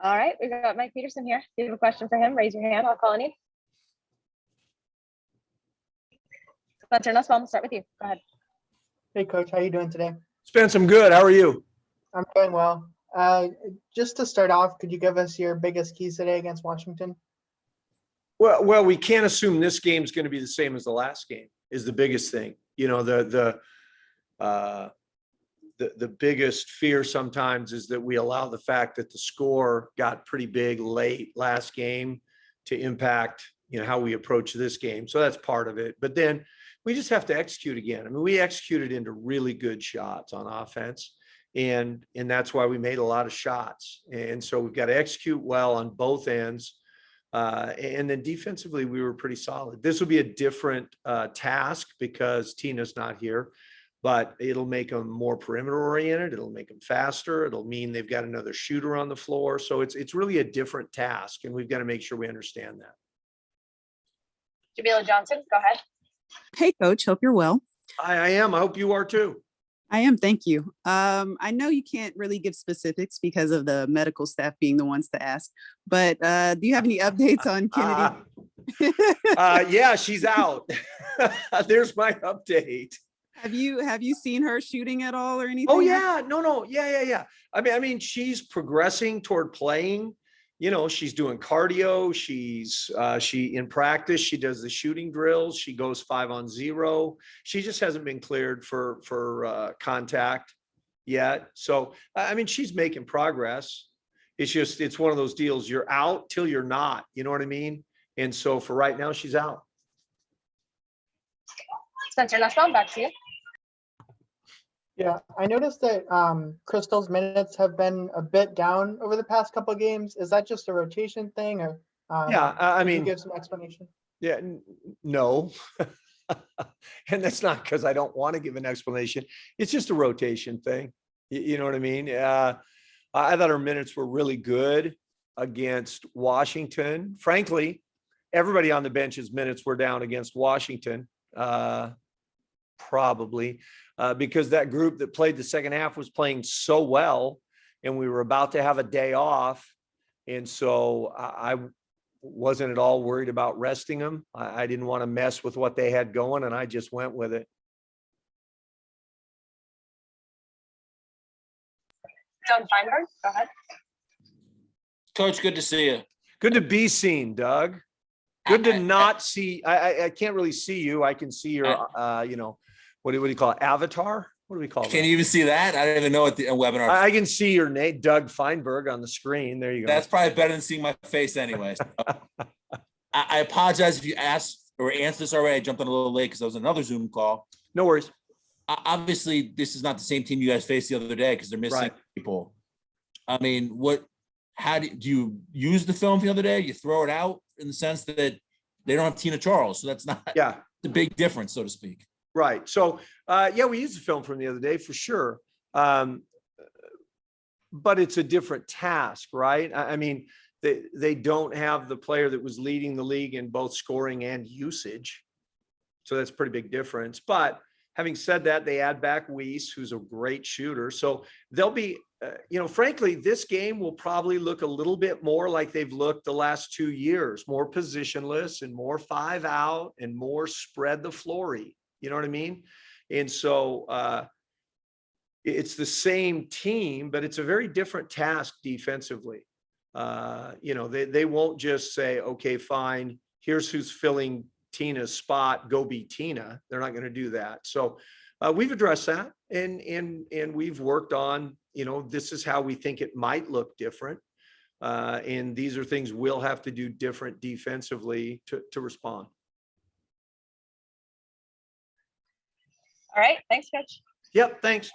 All right, we've got Mike Peterson here. If you have a question for him, raise your hand. I'll call on you. Spencer Nussbaum, we'll start with you. Go ahead. Hey, Coach. How you doing today? Spence, I'm good. How are you? I'm doing well. Just to start off, could you give us your biggest keys today against Washington? Well, we can't assume this game's going to be the same as the last game is the biggest thing. You know, the biggest fear sometimes is that we allow the fact that the score got pretty big late last game to impact, you know, how we approach this game. So that's part of it. But then we just have to execute again. I mean, we executed into really good shots on offense. And that's why we made a lot of shots. And so we've got to execute well on both ends. And then defensively, we were pretty solid. This will be a different task because Tina's not here, but it'll make them more perimeter oriented. It'll make them faster. It'll mean they've got another shooter on the floor. So it's really a different task, and we've got to make sure we understand that. Jamila Johnson, go ahead. Hey, Coach. Hope you're well. I am. I hope you are too. I am. Thank you. I know you can't really give specifics because of the medical staff being the ones to ask, but do you have any updates on Kennedy? Yeah, she's out. There's my update. Have you seen her shooting at all or anything? Oh yeah, no. Yeah. I mean, she's progressing toward playing. You know, she's doing cardio. She in practice, she does the shooting drills. She goes 5-on-0. She just hasn't been cleared for contact yet. So, I mean, she's making progress. It's one of those deals. You're out till you're not, you know what I mean? And so for right now, she's out. Spencer Nussbaum, back to you. Yeah, I noticed that Crystal's minutes have been a bit down over the past couple of games. Is that just a rotation thing, or Yeah, I can you mean, give some explanation? yeah, no. And that's not because I don't want to give an explanation. It's just a rotation thing. You know what I mean? I thought our minutes were really good against Washington. Frankly, everybody on the bench's minutes were down against Washington, probably because that group that played the second half was playing so well, and we were about to have a day off. And so I wasn't at all worried about resting them. I didn't want to mess with what they had going, and I just went with it. Doug Feinberg, go ahead. Coach, good to see you. Good to be seen, Doug. Good to not see. I can't really see you. I can see your, you know, what do you call it? Avatar? What do we call it? Can you even see that? I don't even know what the webinar. I can see your name, Doug Feinberg, on the screen. There you go. That's probably better than seeing my face anyway. So, I apologize if you asked or answered this already. I jumped on a little late because I was on another Zoom call. No worries. Obviously, this is not the same team you guys faced the other day because they're missing people. I mean, how do you use the film the other day? You throw it out in the sense that they don't have Tina Charles. So that's not the big difference, so to speak. Right. So, yeah, we used the film from the other day for sure. But it's a different task, right? I mean, they don't have the player that was leading the league in both scoring and usage. So that's a pretty big difference. But having said that, they add back Weiss, who's a great shooter. So they'll be, you know, frankly, this game will probably look a little bit more like they've looked the last 2 years, more positionless and more 5 out and more spread the floory. You know what I mean? And so it's the same team, but it's a very different task defensively. You know, they won't just say, okay, fine, here's who's filling Tina's spot, go be Tina. They're not going to do that. So we've addressed that, and we've worked on, you know, this is how we think it might look different. And these are things we'll have to do different defensively to respond. All right, thanks, Coach. Yep, thanks.